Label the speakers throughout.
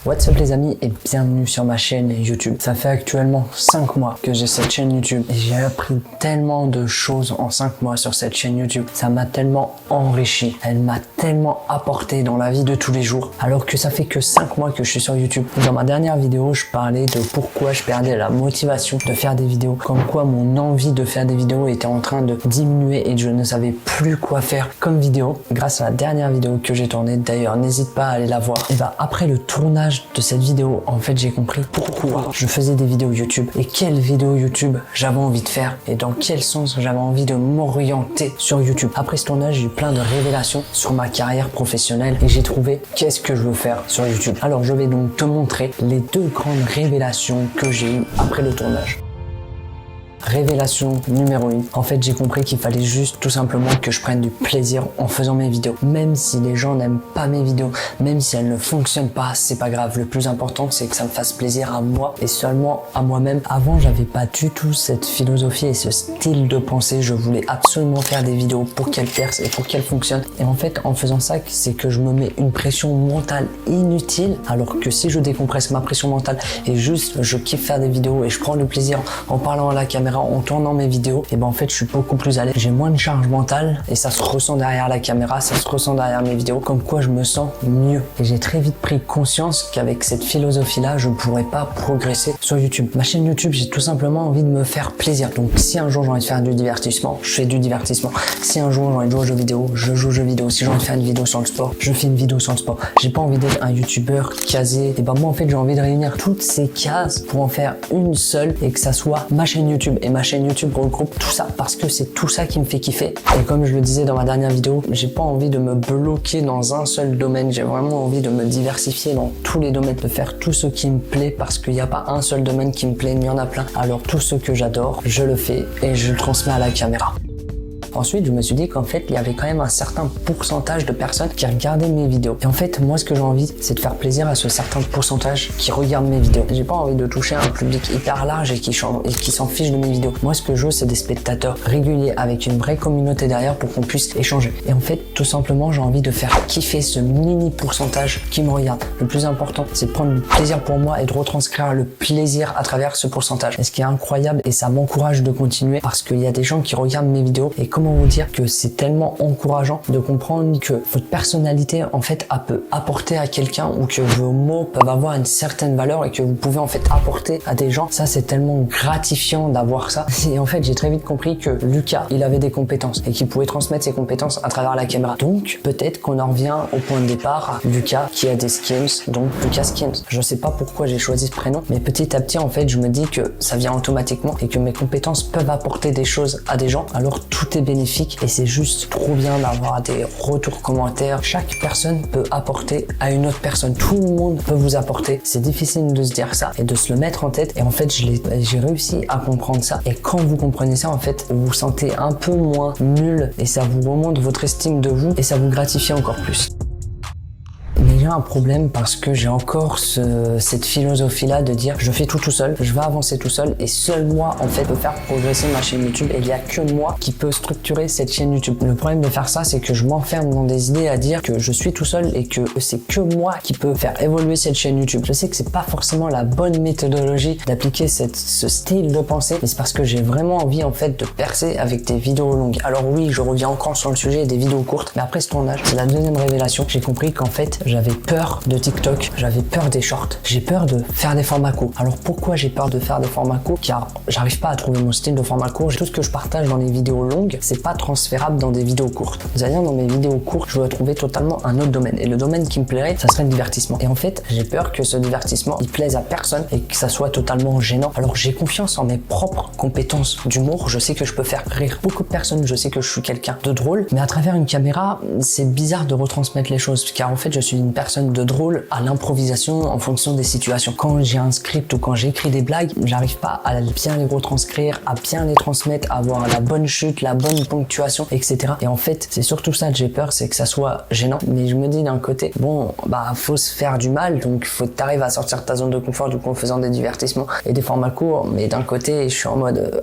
Speaker 1: What's up les amis et bienvenue sur ma chaîne YouTube. Ça fait actuellement 5 mois que j'ai cette chaîne YouTube et j'ai appris tellement de choses en 5 mois sur cette chaîne YouTube. Ça m'a tellement enrichi, elle m'a tellement apporté dans la vie de tous les jours alors que ça fait que 5 mois que je suis sur YouTube. Dans ma dernière vidéo, je parlais de pourquoi je perdais la motivation de faire des vidéos, comme quoi mon envie de faire des vidéos était en train de diminuer et je ne savais plus quoi faire comme vidéo. Grâce à la dernière vidéo que j'ai tournée, d'ailleurs n'hésite pas à aller la voir. Et bah après le tournage de cette vidéo, en fait j'ai compris pourquoi je faisais des vidéos YouTube et quelles vidéos YouTube j'avais envie de faire et dans quel sens j'avais envie de m'orienter sur YouTube. Après ce tournage, j'ai eu plein de révélations sur ma carrière professionnelle et j'ai trouvé qu'est-ce que je veux faire sur YouTube. Alors je vais donc te montrer les 2 grandes révélations que j'ai eues après le tournage. Révélation numéro 1. En fait, j'ai compris qu'il fallait juste tout simplement que je prenne du plaisir en faisant mes vidéos. Même si les gens n'aiment pas mes vidéos, même si elles ne fonctionnent pas, c'est pas grave. Le plus important, c'est que ça me fasse plaisir à moi et seulement à moi-même. Avant, j'avais pas du tout cette philosophie et ce style de pensée. Je voulais absolument faire des vidéos pour qu'elles percent et pour qu'elles fonctionnent. Et en fait, en faisant ça, c'est que je me mets une pression mentale inutile. Alors que si je décompresse ma pression mentale et juste je kiffe faire des vidéos et je prends du plaisir en parlant à la caméra, en tournant mes vidéos, et ben en fait je suis beaucoup plus à l'aise, j'ai moins de charge mentale et ça se ressent derrière la caméra, ça se ressent derrière mes vidéos, comme quoi je me sens mieux. Et j'ai très vite pris conscience qu'avec cette philosophie là je ne pourrais pas progresser sur YouTube. Ma chaîne YouTube, j'ai tout simplement envie de me faire plaisir. Donc si un jour j'ai envie de faire du divertissement, je fais du divertissement. Si un jour j'ai envie de jouer aux jeux vidéo, je joue aux jeux vidéo. Si j'ai envie de faire une vidéo sur le sport, je fais une vidéo sur le sport. J'ai pas envie d'être un youtubeur casé. Et ben moi en fait j'ai envie de réunir toutes ces cases pour en faire une seule et que ça soit ma chaîne YouTube. Et ma chaîne YouTube regroupe tout ça parce que c'est tout ça qui me fait kiffer. Et comme je le disais dans ma dernière vidéo, j'ai pas envie de me bloquer dans un seul domaine. J'ai vraiment envie de me diversifier dans tous les domaines, de faire tout ce qui me plaît parce qu'il n'y a pas un seul domaine qui me plaît, il y en a plein. Alors tout ce que j'adore, je le fais et je le transmets à la caméra. Ensuite, je me suis dit qu'en fait, il y avait quand même un certain pourcentage de personnes qui regardaient mes vidéos. Et en fait, moi, ce que j'ai envie, c'est de faire plaisir à ce certain pourcentage qui regarde mes vidéos. J'ai pas envie de toucher un public hyper large et qui s'en fiche de mes vidéos. Moi, ce que je veux, c'est des spectateurs réguliers avec une vraie communauté derrière pour qu'on puisse échanger. Et en fait, tout simplement, j'ai envie de faire kiffer ce mini pourcentage qui me regarde. Le plus important, c'est de prendre du plaisir pour moi et de retranscrire le plaisir à travers ce pourcentage. Et ce qui est incroyable, et ça m'encourage de continuer parce qu'il y a des gens qui regardent mes vidéos et comment vous dire que c'est tellement encourageant de comprendre que votre personnalité en fait peut apporter à quelqu'un ou que vos mots peuvent avoir une certaine valeur et que vous pouvez en fait apporter à des gens. Ça, c'est tellement gratifiant d'avoir ça. Et en fait, j'ai très vite compris que Lucas, il avait des compétences et qu'il pouvait transmettre ses compétences à travers la caméra. Donc, peut-être qu'on en revient au point de départ à Lucas qui a des skins, donc Lucas Skins. Je sais pas pourquoi j'ai choisi ce prénom, mais petit à petit, en fait, je me dis que ça vient automatiquement et que mes compétences peuvent apporter des choses à des gens. Alors, tout est bénéfique. Et c'est juste trop bien d'avoir des retours commentaires. Chaque personne peut apporter à une autre personne. Tout le monde peut vous apporter. C'est difficile de se dire ça et de se le mettre en tête. Et en fait, j'ai réussi à comprendre ça. Et quand vous comprenez ça, en fait, vous vous sentez un peu moins nul et ça vous remonte votre estime de vous et ça vous gratifie encore plus. Mais j'ai un problème parce que j'ai encore cette philosophie-là de dire je fais tout seul, je vais avancer tout seul et seul moi en fait peut faire progresser ma chaîne YouTube et il n'y a que moi qui peut structurer cette chaîne YouTube. Le problème de faire ça, c'est que je m'enferme dans des idées à dire que je suis tout seul et que c'est que moi qui peut faire évoluer cette chaîne YouTube. Je sais que c'est pas forcément la bonne méthodologie d'appliquer ce style de pensée, mais c'est parce que j'ai vraiment envie en fait de percer avec des vidéos longues. Alors oui, je reviens encore sur le sujet des vidéos courtes, mais après ce tournage, c'est la deuxième révélation. J'ai compris qu'en fait, j'avais peur de TikTok, j'avais peur des shorts, j'ai peur de faire des formats courts. Alors pourquoi j'ai peur de faire des formats courts? Car j'arrive pas à trouver mon style de format court. Tout ce que je partage dans les vidéos longues, c'est pas transférable dans des vidéos courtes. Vous allez dire, dans mes vidéos courtes, je dois trouver totalement un autre domaine. Et le domaine qui me plairait, ça serait le divertissement. Et en fait, j'ai peur que ce divertissement, il plaise à personne et que ça soit totalement gênant. Alors j'ai confiance en mes propres compétences d'humour. Je sais que je peux faire rire beaucoup de personnes. Je sais que je suis quelqu'un de drôle. Mais à travers une caméra, c'est bizarre de retransmettre les choses. Car en fait, je suis une personne de drôle à l'improvisation en fonction des situations. Quand j'ai un script ou quand j'écris des blagues, j'arrive pas à bien les retranscrire, à bien les transmettre, à avoir la bonne chute, la bonne ponctuation, etc. Et en fait, c'est surtout ça que j'ai peur, c'est que ça soit gênant. Mais je me dis d'un côté, bon, faut se faire du mal, donc faut que t'arrives à sortir de ta zone de confort du coup en faisant des divertissements et des formats courts. Mais d'un côté, je suis en mode,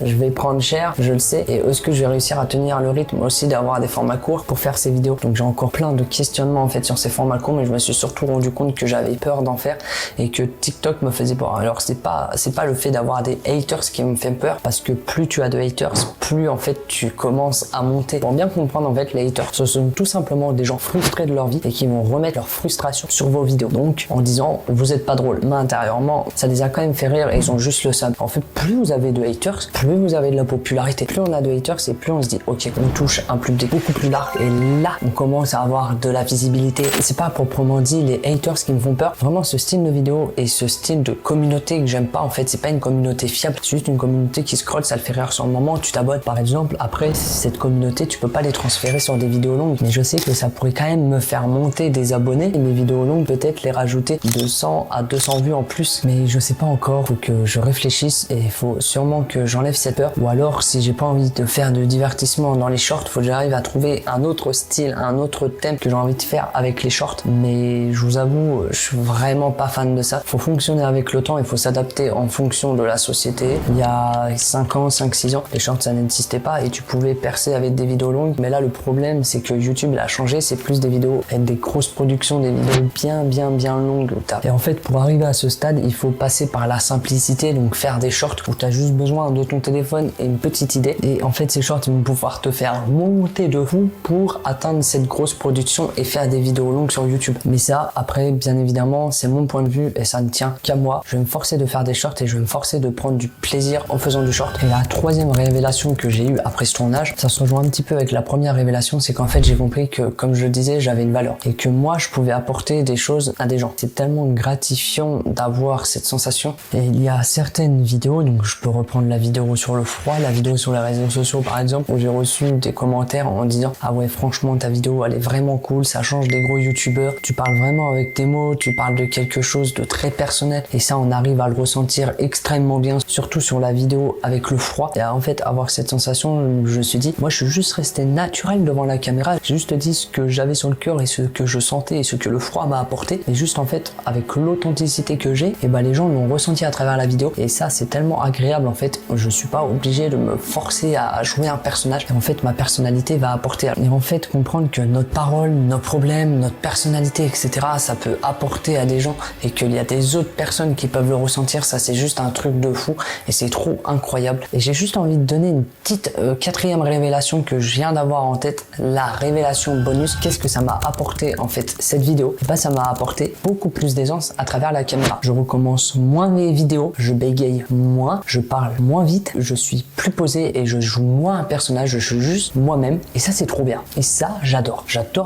Speaker 1: je vais prendre cher, je le sais, et est-ce que je vais réussir à tenir le rythme aussi d'avoir des formats courts pour faire ces vidéos? Donc j'ai encore plein de questionnements en fait sur ces formats mal con, mais je me suis surtout rendu compte que j'avais peur d'en faire et que TikTok me faisait peur. Alors c'est pas le fait d'avoir des haters qui me fait peur, parce que plus tu as de haters, plus en fait tu commences à monter. Pour bien comprendre, en fait, les haters, ce sont tout simplement des gens frustrés de leur vie et qui vont remettre leur frustration sur vos vidéos. Donc en disant vous êtes pas drôle, mais intérieurement ça les a quand même fait rire et ils ont juste le seum. En fait, plus vous avez de haters, plus vous avez de la popularité. Plus on a de haters et plus on se dit ok, on touche un public beaucoup plus large et là on commence à avoir de la visibilité. Et c'est pas proprement dit les haters qui me font peur. Vraiment, ce style de vidéo et ce style de communauté que j'aime pas, en fait, c'est pas une communauté fiable, c'est juste une communauté qui scrolle, ça le fait rire sur le moment, tu t'abonnes par exemple. Après, cette communauté, tu peux pas les transférer sur des vidéos longues, mais je sais que ça pourrait quand même me faire monter des abonnés et mes vidéos longues, peut-être les rajouter de 100 à 200 vues en plus, mais je sais pas encore. Faut que je réfléchisse et il faut sûrement que j'enlève cette peur, ou alors si j'ai pas envie de faire de divertissement dans les shorts, faut que j'arrive à trouver un autre style, un autre thème que j'ai envie de faire avec les shorts. Mais je vous avoue, je suis vraiment pas fan de ça. Faut fonctionner avec le temps, il faut s'adapter en fonction de la société. Il y a 5 ans, 5-6 ans, les shorts ça n'existait pas et tu pouvais percer avec des vidéos longues, mais là le problème c'est que YouTube il a changé, c'est plus des vidéos avec des grosses productions, des vidéos bien longues. Et en fait, pour arriver à ce stade, il faut passer par la simplicité, donc faire des shorts où tu as juste besoin de ton téléphone et une petite idée, et en fait ces shorts ils vont pouvoir te faire monter de fou pour atteindre cette grosse production et faire des vidéos longues sur YouTube. Mais ça, après, bien évidemment, c'est mon point de vue et ça ne tient qu'à moi. Je vais me forcer de faire des shorts et je vais me forcer de prendre du plaisir en faisant du short. Et la troisième révélation que j'ai eue après ce tournage, ça se rejoint un petit peu avec la première révélation, c'est qu'en fait j'ai compris que, comme je le disais, j'avais une valeur et que moi je pouvais apporter des choses à des gens. C'est tellement gratifiant d'avoir cette sensation. Et il y a certaines vidéos, donc je peux reprendre la vidéo sur le froid, la vidéo sur les réseaux sociaux par exemple, où j'ai reçu des commentaires en disant ah ouais, franchement ta vidéo elle est vraiment cool, ça change des gros youtubeurs, tu parles vraiment avec tes mots, tu parles de quelque chose de très personnel, et ça on arrive à le ressentir extrêmement bien, surtout sur la vidéo avec le froid. Et en fait, avoir cette sensation, je me suis dit, moi je suis juste resté naturel devant la caméra, j'ai juste dit ce que j'avais sur le cœur et ce que je sentais et ce que le froid m'a apporté, et juste en fait avec l'authenticité que j'ai, et ben les gens l'ont ressenti à travers la vidéo, et ça c'est tellement agréable. En fait, je suis pas obligé de me forcer à jouer un personnage, et en fait ma personnalité va apporter, et en fait comprendre que notre parole, nos problèmes, notre personnalité, etc., ça peut apporter à des gens et qu'il y a des autres personnes qui peuvent le ressentir, ça c'est juste un truc de fou et c'est trop incroyable. Et j'ai juste envie de donner une petite quatrième révélation que je viens d'avoir en tête, la révélation bonus. Qu'est-ce que ça m'a apporté en fait cette vidéo? Et bah ça m'a apporté beaucoup plus d'aisance à travers la caméra. Je recommence moins mes vidéos, je bégaye moins, je parle moins vite, je suis plus posé et je joue moins un personnage, je suis juste moi-même, et ça c'est trop bien. Et ça j'adore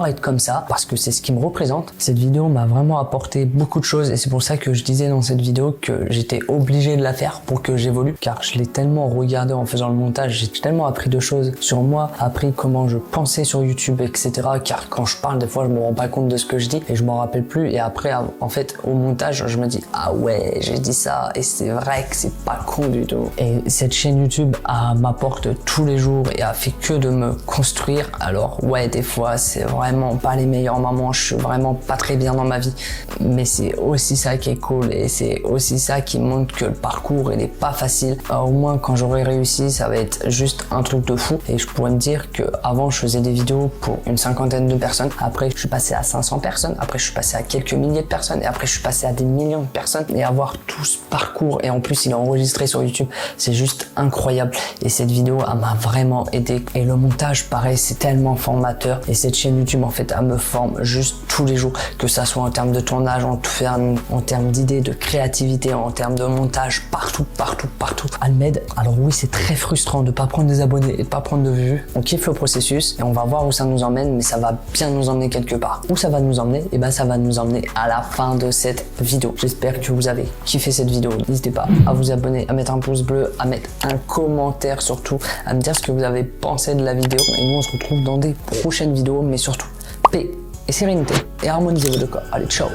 Speaker 1: être comme ça parce que c'est ce qui me représente. Cette vidéo m'a vraiment apporté beaucoup de choses et c'est pour ça que je disais dans cette vidéo que j'étais obligé de la faire pour que j'évolue, car je l'ai tellement regardé en faisant le montage, j'ai tellement appris de choses sur moi, appris comment je pensais sur YouTube, etc. Car quand je parle, des fois je me rends pas compte de ce que je dis et je m'en rappelle plus, et après en fait au montage je me dis ah ouais, j'ai dit ça et c'est vrai que c'est pas con du tout. Et cette chaîne YouTube m'apporte tous les jours et a fait que de me construire. Alors ouais, des fois c'est vraiment pas les meilleurs moments, je suis vraiment pas très bien dans ma vie, mais c'est aussi ça qui est cool et c'est aussi ça qui montre que le parcours il est pas facile. Au moins quand j'aurai réussi, ça va être juste un truc de fou, et je pourrais me dire que avant je faisais des vidéos pour une cinquantaine de personnes, après je suis passé à 500 personnes, après je suis passé à quelques milliers de personnes, et après je suis passé à des millions de personnes, et avoir tout ce parcours, et en plus il est enregistré sur YouTube, c'est juste incroyable. Et cette vidéo elle m'a vraiment aidé, et le montage pareil c'est tellement formateur, et cette chaîne YouTube en fait elle me forme juste tous les jours, que ça soit en termes de tournage, en termes d'idées, de créativité, en termes de montage, partout elle m'aide. Alors oui, c'est très frustrant de pas prendre des abonnés et de pas prendre de vues, on kiffe le processus et on va voir où ça nous emmène, mais ça va bien nous emmener quelque part. Où ça va nous emmener? Et ben ça va nous emmener à la fin de cette vidéo. J'espère que vous avez kiffé cette vidéo, n'hésitez pas à vous abonner, à mettre un pouce bleu, à mettre un commentaire, surtout à me dire ce que vous avez pensé de la vidéo, et nous on se retrouve dans des prochaines vidéos, mais surtout paix et sérénité, et harmonisez vos deux corps. Allez, ciao.